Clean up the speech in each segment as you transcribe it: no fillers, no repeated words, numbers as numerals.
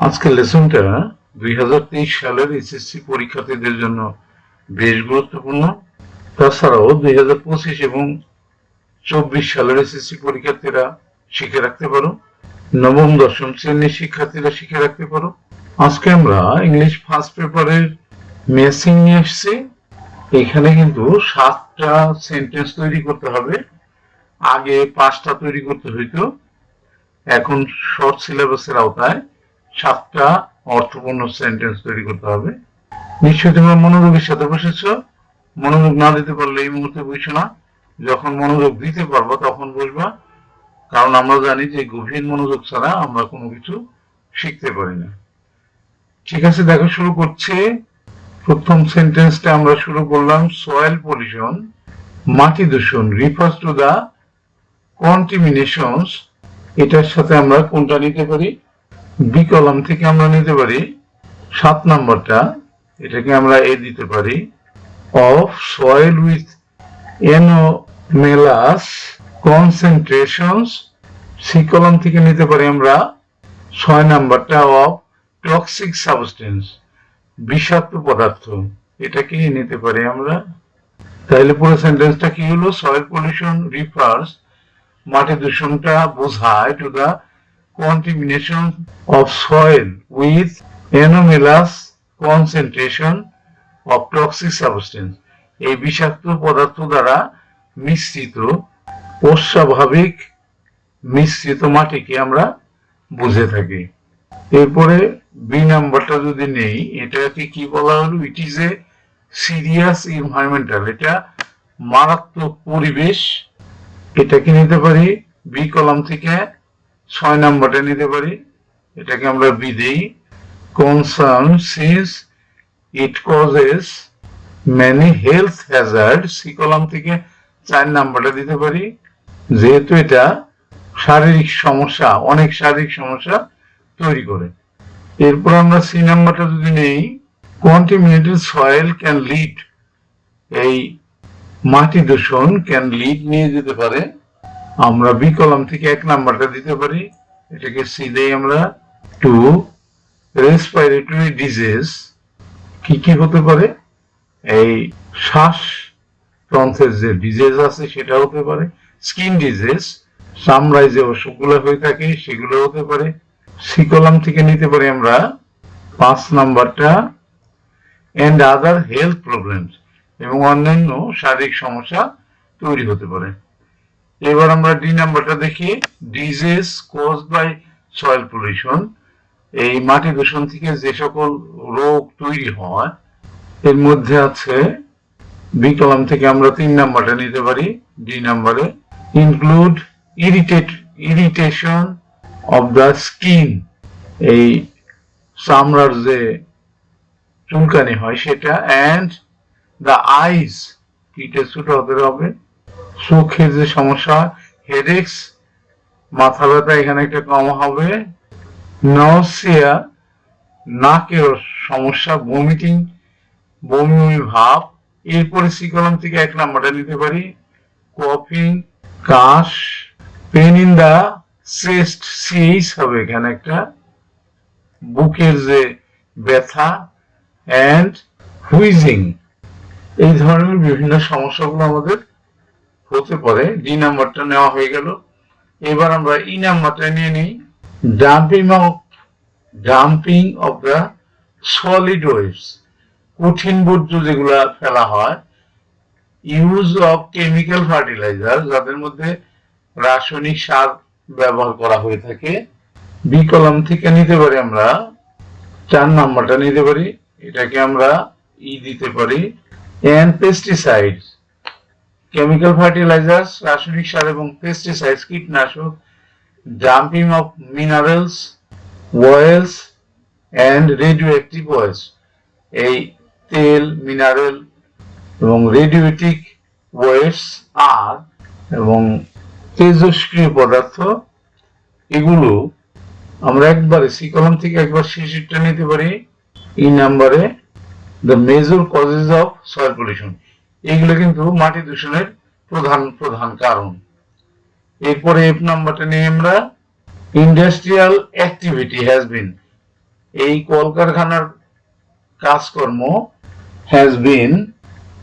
আজকের লেসনটা 2023 সালের এসএসসি পরীক্ষার্থীদের জন্য বেশ গুরুত্বপূর্ণ। তাছাড়াও 2025 এবং 24 সালের এসএসসি পরীক্ষার্থীরা শিখে রাখতে পারো, নবম দশম শ্রেণীর শিক্ষার্থীরা শিখে রাখতে পারো। আজকে আমরা ইংলিশ ফার্স্ট পেপারের মেসিং নিয়ে এসেছি। এখানে কিন্তু 7টা সেন্টেন্স তৈরি করতে হবে। আগে 5টা তৈরি করতে হইতো, এখন শর্ট সিলেবাসের আওতায় 7টা অর্থপূর্ণ সেন্টেন্স তৈরি করতে হবে। নিশ্চয়ই তোমরা মনোযোগের সাথে বসেছো। মনোযোগ না দিতে পারলে এই মুহূর্তে বসো না, যখন মনোযোগ দিতে পারবো তখন বসবা, কারণ আমরা জানি যে গভীর মনোযোগ ছাড়া আমরা কোনো কিছু শিখতে পারি না। ঠিক আছে, দেখো শুরু করছি। প্রথম সেন্টেন্সটা আমরা শুরু করলাম, সয়েল পলিউশন, মাটি দূষণ রিফার্স টু দা কন্টামিনেশনস। এটার সাথে আমরা কোনটা নিতে পারি? বি কলাম থেকে আমরা নিতে পারি 7 নাম্বারটা, এটাকে আমরা এ দিতে পারি, of soil with anomalous concentrations। C column থেকে নিতে পারি আমরা 6 নাম্বারটা, অফ টক্সিক সাবস্টেন্স, বিষাক্ত পদার্থ, এটাকে নিতে পারি আমরা। তাহলে পুরো সেন্টেন্সটা কি হলো? সয়েল পলিউশন রিফার্স, মাটি দূষণটা বোঝায়, to the contamination of soil with anomalous concentration of toxic substance। এই বিষাক্ত পদার্থ দ্বারা মিশ্রিত, অস্বাভাবিক মিশ্রিত মাটিকে আমরা বুঝে থাকি। এরপরে বি নাম্বারটা যদি নেই, এটাকে কি বলা হলো? It is a serious environmental, এটা মারাত্মক পরিবেশ, এটাকে নিতে পারি বি কলাম থেকে 6 নাম্বারটা নিতে পারি, এটাকে আমরা বি দেই। Concern since it causes many health hazard, C column থেকে 4 নাম্বারটা দিতে পারি, যেহেতু এটা শারীরিক সমস্যা, অনেক শারীরিক সমস্যা তৈরি করে। এরপর আমরা সি নাম্বারটা যদি নেই, কন্টামিনেটেড সয়েল ক্যান লিড, এই মাটি দূষণ ক্যান লিড নিয়ে যেতে পারে, আমরা বি কলাম থেকে 1 নাম্বারটা দিতে পারি, এটাকে সি দেই আমরা, টু রেসপিরেটরি ডিজিজ। কি কি হতে পারে? এই শ্বাসতন্ত্রের যে ডিজিজ আছে সেটা হতে পারে, স্কিন ডিজিজ, চামড়ায় যে অসুখগুলো হয়ে থাকে সেগুলো হতে পারে। সি কলাম থেকে নিতে পারি আমরা 5 নাম্বারটা, এন্ড আদার হেলথ প্রবলেমস, এবং অন্যান্য শারীরিক সমস্যা তৈরি হতে পারে। এবার আমরা ডি নাম্বারটা দেখি, disease caused by soil pollution, এই মাটি দূষণ থেকে যে সকল রোগ তৈরি হয় এর মধ্যে আছে, বি কলাম থেকে আমরা 3 নাম্বারটা নিতে পারি, ডি নাম্বারে, include irritation of the skin, এই চামড়ার যে চুলকানি হয় সেটা, অ্যান্ড দ্য আইস, কিটা ছোট হতে হবে, চোখের যে সমস্যা, হেডেক্স মাথা ব্যথা, এখানে একটা কমা হবে, নসিয়া নাকের সমস্যা, ভমিটিং বমি বমি ভাব। এরপরে সি কলাম থেকে 1 নাম্বারটা নিতে পারি, কফিং কাশ, pain in the chest, CH হবে এখানে একটা, বুকের যে ব্যথা, অ্যান্ড হুইজিং। এই ধরনের বিভিন্ন সমস্যাগুলো আমাদের হতে পারে। ডি নাম্বারটা নেওয়া হয়ে গেল। এবার আমরা ই নাম্বারটা নিয়ে নিই, dumping of the solid waste, কঠিন বর্জ্য যেগুলা ফেলা হয়, ইউজ অফ কেমিক্যাল ফার্টিলাইজার, যাদের মধ্যে রাসায়নিক সার ব্যবহার করা হয়ে থাকে। বি কলাম থেকে নিতে পারি আমরা 4 নাম্বারটা নিতে পারি, এটাকে আমরা ই দিতে পারি, এন্ড পেস্টিসাইডস, কেমিক্যাল ফার্টিলাইজার্স রাসায়নিক সার এবং পেস্টিসাইডস কীটনাশক, dumping of minerals oils and radioactive ওয়েলস, এই তেল, মিনারেল এবং রেডিওঅ্যাক্টিভ ওয়েস্ট আর এবং তেজস্ক্রিয় পদার্থ, এগুলো আমরা একবারে সি কলাম থেকে একবার শেষেরটা নিতে পারি, ই নাম্বারে, the major causes of soil pollution, এগুলো কিন্তু মাটি দূষণের প্রধান কারণ। এরপরে এফ নাম্বারটা নিয়ে আমরা, ইন্ডাস্ট্রিয়াল অ্যাক্টিভিটি হ্যাজ বিন, এই কলকারখানার কাজকর্ম হ্যাজ বিন,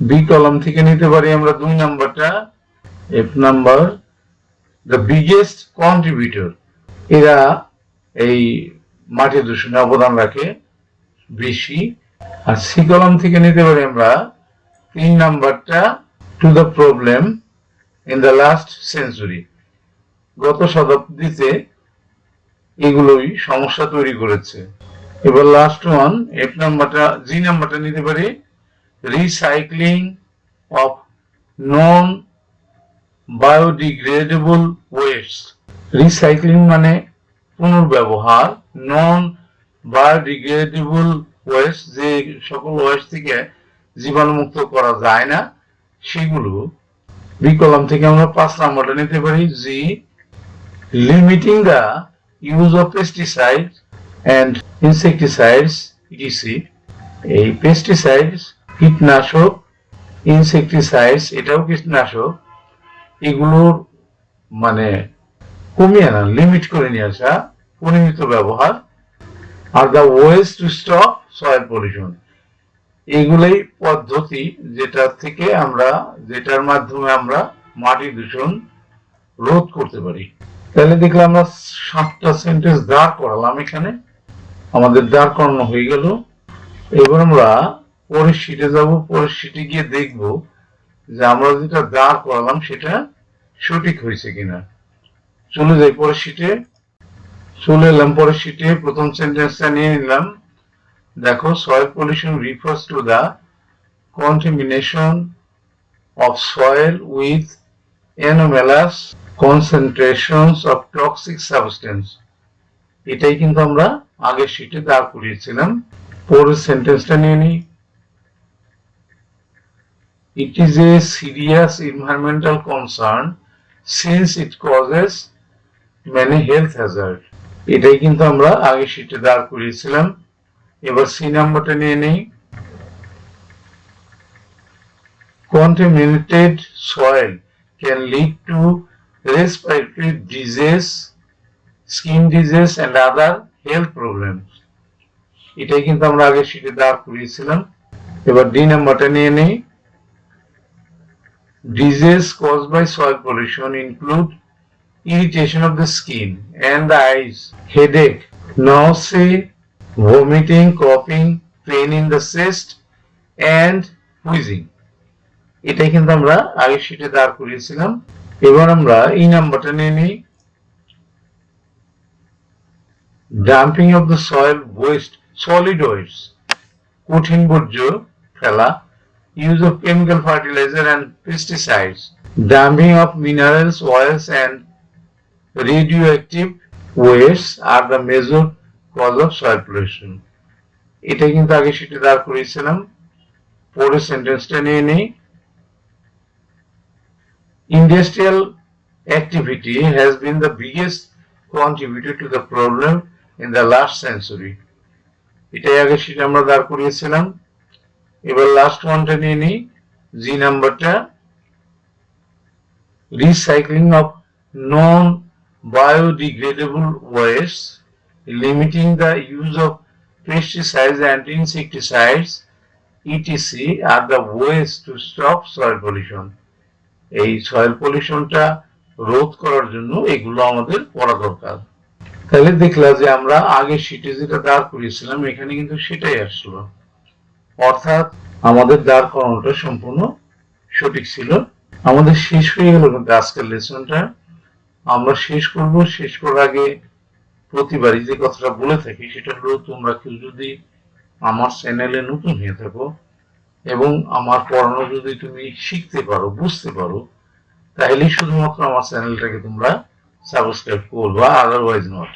বি কলাম থেকে নিতে পারি আমরা 2 নাম্বারটা, F number, the biggest contributor, এরা এই মাটি দূষণে অবদান রাখে বেশি। আর সি কলাম থেকে নিতে পারি আমরা 3 নাম্বারটা, to the problem in the last century, গত শতাব্দীতে এগুলোই সমস্যা তৈরি করেছে। এবার লাস্ট ওয়ান, এফ নাম্বারটা, জি নাম্বারটা নিতে পারি recycling of non biodegradable West. Recycling মানে পুনর্ব্যবহার, নন বায়োডিগ্রেডেবল ওয়েস্ট যে সকল ওয়েস্ট থেকে জীবাণুমুক্ত করা যায় না সেগুলো। বি কলাম থেকে আমরা 5 নাম্বারটা নিতে পারি G, limiting the use of pesticide and insecticides etc. এই পেস্টিসাইডস কীটনাশক, ইনসেক্টিসাইডস এটাও কীটনাশক, এগুলোর মানে কমিয়ে আনা, লিমিট করে নিয়ে আসা, পরিমিত ব্যবহার। Are the ways to stop soil pollution, এগুলোই পদ্ধতি যেটার মাধ্যমে আমরা মাটি দূষণ রোধ করতে পারি। তাহলে দেখলাম আমরা 7টা সেন্টেন্স দাঁড় করালাম, এখানে আমাদের দাঁড় করানো হয়ে গেল। এবার আমরা পরের শিটে যাব, পরের শিটে গিয়ে দেখব যে আমরা যেটা দাঁড় করালাম সেটা সঠিক হয়েছে কিনা। চলে যাই পরের শিটে, চলে এলাম পরের শিটে, প্রথম সেন্টেন্সটা নিয়ে নিলাম। দেখো, soil pollution refers to the contamination of soil with anomalous concentrations of toxic substance, এটাই কিন্তু আমরা আগের শিটে দাঁড় করিয়েছিলাম। পরের সেন্টেন্সটা নিয়ে নিই, it is a serious environmental concern since it causes many health hazards, এটাই কিন্তু আমরা আগের শিটে দাঁড় করিয়েছিলাম। এবার সি নাম্বারটা নিয়ে নেই, contaminated soil can lead to respiratory disease, skin disease and other health problems, এটাই কিন্তু আমরা আগে শিটে দাঁড় করিয়েছিলাম। এবার ডি নাম্বারটা নিয়ে নেই, disease caused by soil pollution include irritation of the skin and the eyes, headache, nausea, vomiting, coughing, pain in the chest and wheezing, এটাই কিন্তু আমরা আগের শিটে দাঁড় করিয়েছিলাম। এবার আমরা এই নাম্বারটা নিয়ে নিই, dumping of the soil waste, solid waste, কঠিন বর্জ্য ফেলা, use of chemical fertilizer and pesticides, dumping of minerals, oils and radioactive waste are the major cause of soil pollution, এটা কিন্তু আগে শিটে দাঁড় করিয়েছিলাম। পরের সেন্টেন্সটা নিয়ে নেই, industrial activity has been the biggest contributor to the problem in the last century, এটাই আগে শিটে আমরা দাঁড় করিয়েছিলাম। এবার লাস্ট ওয়ানটা নিয়ে নিই, জি নাম্বারটা, recycling of non-biodegradable waste, limiting the use of pesticides and insecticides etc are the ways to stop soil pollution, এই সয়েল পলিউশনটা রোধ করার জন্য এগুলো আমাদের পড়া দরকার। তাহলে দেখলাম যে আমরা আগে শিটে যেটা দাঁড় করিয়েছিলাম এখানে কিন্তু সেটাই আসলো, অর্থাৎ আমাদের দাঁড় করানোটা সম্পূর্ণ সঠিক ছিল। আমাদের শেষ হয়ে গেল কিন্তু আজকের লেসনটা। আমরা শেষ করব, শেষ করার আগে প্রতিবারই যে কথাটা বলে থাকি সেটা হলো, তোমরা কেউ যদি আমার চ্যানেলে নতুন হয়ে থাকো এবং আমার পড়ানো যদি তুমি শিখতে পারো, বুঝতে পারো, তাহলেই শুধুমাত্র আমার চ্যানেলটাকে তোমরা সাবস্ক্রাইব করবা, আদারওয়াইজ নট।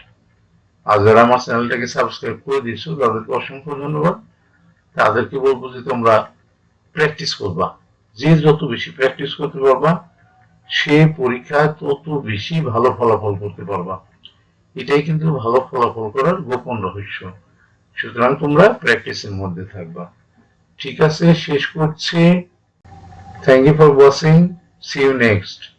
আর যারা আমার চ্যানেলটাকে সাবস্ক্রাইব করে দিয়েছো তাদেরকে অসংখ্য ধন্যবাদ। তাদেরকে বলবো যে তোমরা প্র্যাকটিস করবা, যে যত বেশি প্র্যাকটিস করতে পারবা সে পরীক্ষায় তত বেশি ভালো ফলাফল করতে পারবা, এটাই কিন্তু ভালো ফলাফল করার গোপন রহস্য। সুতরাং তোমরা প্র্যাকটিসের মধ্যে থাকবা। ঠিক আছে, শেষ করছি। Thank you for watching, see you next.